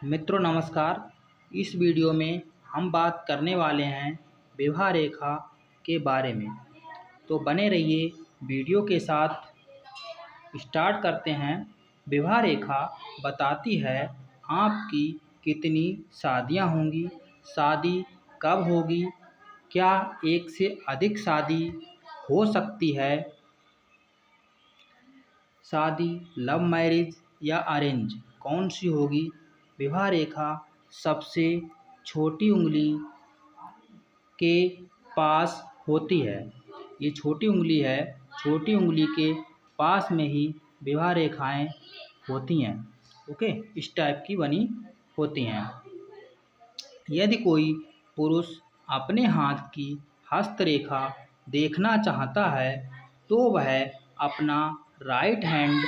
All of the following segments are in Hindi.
मित्रों नमस्कार। इस वीडियो में हम बात करने वाले हैं विवाह रेखा के बारे में। तो बने रहिए वीडियो के साथ। स्टार्ट करते हैं। विवाह रेखा बताती है आपकी कितनी शादियां होंगी, शादी कब होगी, क्या एक से अधिक शादी हो सकती है, शादी लव मैरिज या अरेंज कौन सी होगी। विवाह रेखा सबसे छोटी उंगली के पास होती है। ये छोटी उंगली है, छोटी उंगली के पास में ही विवाह रेखाएं होती हैं। ओके, इस टाइप की बनी होती हैं। यदि कोई पुरुष अपने हाथ की हस्तरेखा देखना चाहता है तो वह अपना राइट हैंड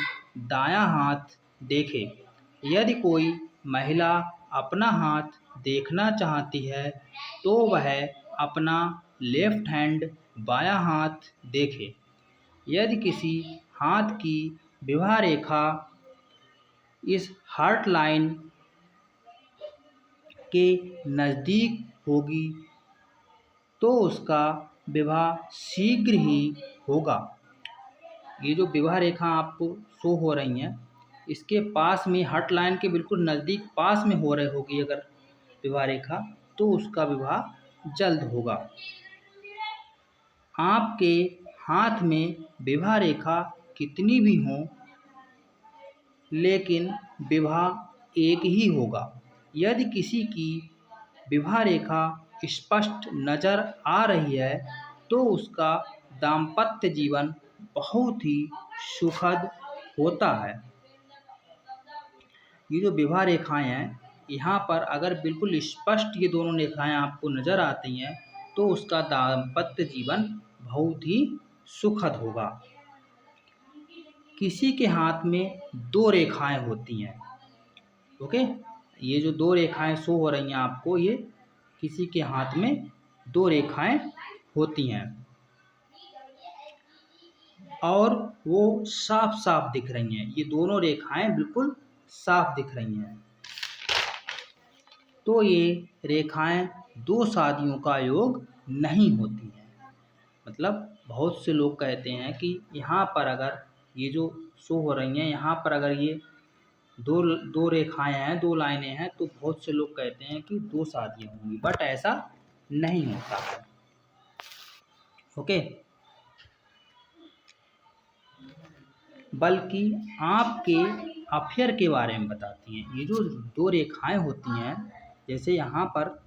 दायां हाथ देखे। यदि कोई महिला अपना हाथ देखना चाहती है तो वह अपना लेफ्ट हैंड बायां हाथ देखे। यदि किसी हाथ की विवाह रेखा इस हार्ट लाइन के नज़दीक होगी तो उसका विवाह शीघ्र ही होगा। ये जो विवाह रेखा आपको शो हो रही हैं, इसके पास में हार्ट लाइन के बिल्कुल नज़दीक पास में हो रही होगी अगर विवाह रेखा, तो उसका विवाह जल्द होगा। आपके हाथ में विवाह रेखा कितनी भी हो, लेकिन विवाह एक ही होगा। यदि किसी की विवाह रेखा स्पष्ट नज़र आ रही है तो उसका दाम्पत्य जीवन बहुत ही सुखद होता है। ये जो विवाह रेखाएं हैं, यहाँ पर अगर बिल्कुल स्पष्ट ये दोनों रेखाएं आपको नज़र आती हैं तो उसका दाम्पत्य जीवन बहुत ही सुखद होगा। किसी के हाथ में दो रेखाएं होती हैं। ओके, ये जो दो रेखाएं शो हो रही हैं आपको, ये किसी के हाथ में दो रेखाएं होती हैं और वो साफ साफ दिख रही हैं। ये दोनों रेखाएं बिल्कुल साफ दिख रही हैं। तो ये रेखाएं दो शादियों का योग नहीं होती हैं। मतलब बहुत से लोग कहते हैं कि यहाँ पर अगर ये जो शो हो रही हैं, यहाँ पर अगर ये दो दो रेखाएं हैं, दो लाइनें हैं, तो बहुत से लोग कहते हैं कि दो शादियाँ होंगी, बट ऐसा नहीं होता है। ओके, बल्कि आपके अफेयर के बारे में बताती हैं। ये जो दो रेखाएं होती हैं, जैसे यहाँ पर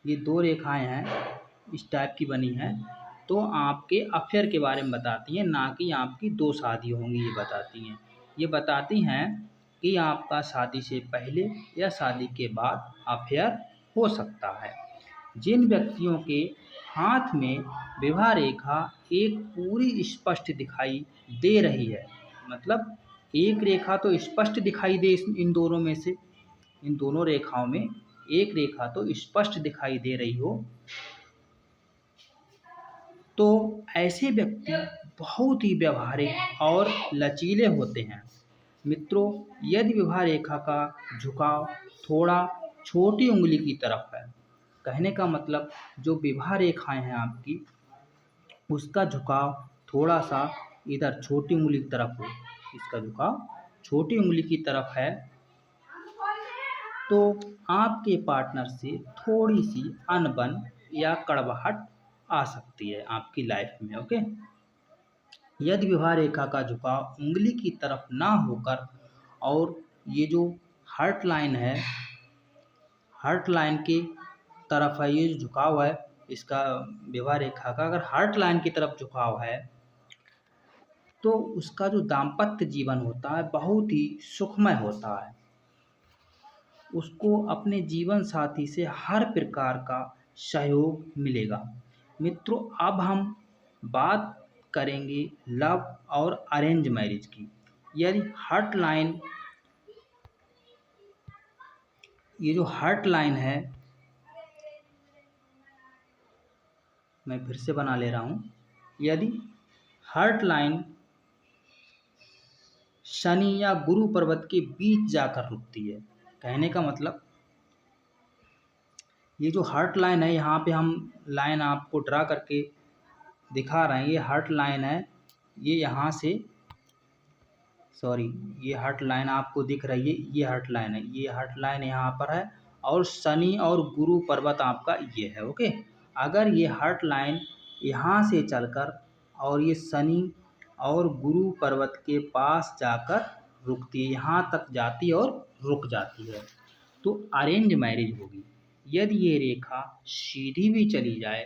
ये दो रेखाएं हैं इस टाइप की बनी हैं, तो आपके अफेयर के बारे में बताती हैं, ना कि आपकी दो शादी होंगी। ये बताती हैं, ये बताती हैं कि आपका शादी से पहले या शादी के बाद अफेयर हो सकता है। जिन व्यक्तियों के हाथ में विवाह रेखा एक पूरी स्पष्ट दिखाई दे रही है, मतलब एक रेखा तो स्पष्ट दिखाई दे इन दोनों में से, इन दोनों रेखाओं में एक रेखा तो स्पष्ट दिखाई दे रही हो, तो ऐसे व्यक्ति बहुत ही व्यवहारिक और लचीले होते हैं। मित्रों, यदि विवाह रेखा का झुकाव थोड़ा छोटी उंगली की तरफ है, कहने का मतलब जो विवाह रेखाएं हैं आपकी, उसका झुकाव थोड़ा सा इधर छोटी उंगली की तरफ हो, इसका झुकाव छोटी उंगली की तरफ है, तो आपके पार्टनर से थोड़ी सी अनबन या कड़वाहट आ सकती है आपकी लाइफ में। ओके, यदि विवाह रेखा का झुकाव उंगली की तरफ ना होकर और ये जो हार्ट लाइन है, हार्ट लाइन की तरफ है, ये जो झुकाव है इसका विवाह रेखा का अगर हार्ट लाइन की तरफ झुकाव है, तो उसका जो दाम्पत्य जीवन होता है बहुत ही सुखमय होता है। उसको अपने जीवन साथी से हर प्रकार का सहयोग मिलेगा। मित्रों, अब हम बात करेंगे लव और अरेंज मैरिज की। यदि हार्ट लाइन, ये जो हार्ट लाइन है, मैं फिर से बना ले रहा हूँ। यदि हार्ट लाइन शनि या गुरु पर्वत के बीच जाकर रुकती है, कहने का मतलब ये जो हार्ट लाइन है, यहाँ पे हम लाइन आपको ड्रा करके दिखा रहे हैं, ये हार्ट लाइन है, ये यहाँ से सॉरी ये हार्ट लाइन आपको दिख रही है, ये हार्ट लाइन है, ये हार्ट लाइन यहाँ पर है और शनि और गुरु पर्वत आपका ये है। ओके, अगर ये हार्ट लाइन यहाँ से चलकर और ये शनि और गुरु पर्वत के पास जाकर रुकती है, यहाँ तक जाती और रुक जाती है, तो अरेंज मैरिज होगी। यदि ये रेखा सीधी भी चली जाए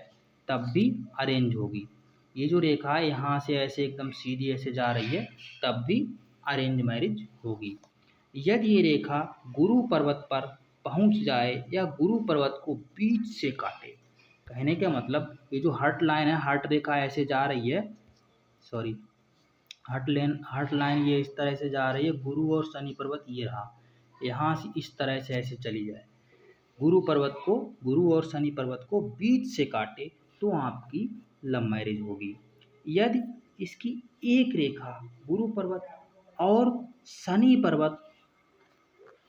तब भी अरेंज होगी। ये जो रेखा है यहाँ से ऐसे एकदम सीधी ऐसे जा रही है तब भी अरेंज मैरिज होगी। यदि ये रेखा गुरु पर्वत पर पहुंच जाए या गुरु पर्वत को बीच से काटे, कहने का मतलब ये जो हार्ट लाइन है, हार्ट रेखा ऐसे जा रही है, सॉरी हार्ट लाइन ये इस तरह से जा रही है, गुरु और शनि पर्वत ये रहा, यहाँ से इस तरह से ऐसे चली जाए, गुरु और शनि पर्वत को बीच से काटे तो आपकी लव मैरिज होगी। यदि इसकी एक रेखा गुरु पर्वत और शनि पर्वत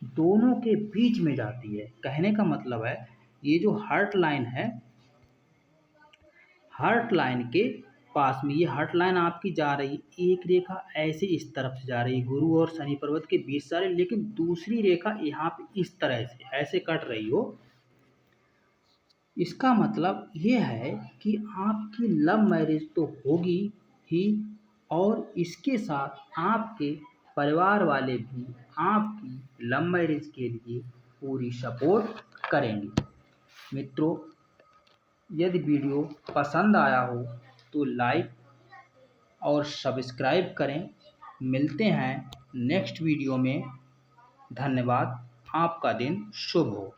दोनों के बीच में जाती है, कहने का मतलब है ये जो हार्ट लाइन है, हार्ट लाइन के पास में ये हार्ट लाइन आपकी जा रही, एक रेखा ऐसे इस तरफ से जा रही गुरु और शनि पर्वत के बीच से, लेकिन दूसरी रेखा यहाँ पे इस तरह से ऐसे कट रही हो, इसका मतलब ये है कि आपकी लव मैरिज तो होगी ही और इसके साथ आपके परिवार वाले भी आपकी लव मैरिज के लिए पूरी सपोर्ट करेंगे। मित्रों, यदि वीडियो पसंद आया हो तो लाइक और सब्सक्राइब करें। मिलते हैं नेक्स्ट वीडियो में। धन्यवाद। आपका दिन शुभ हो।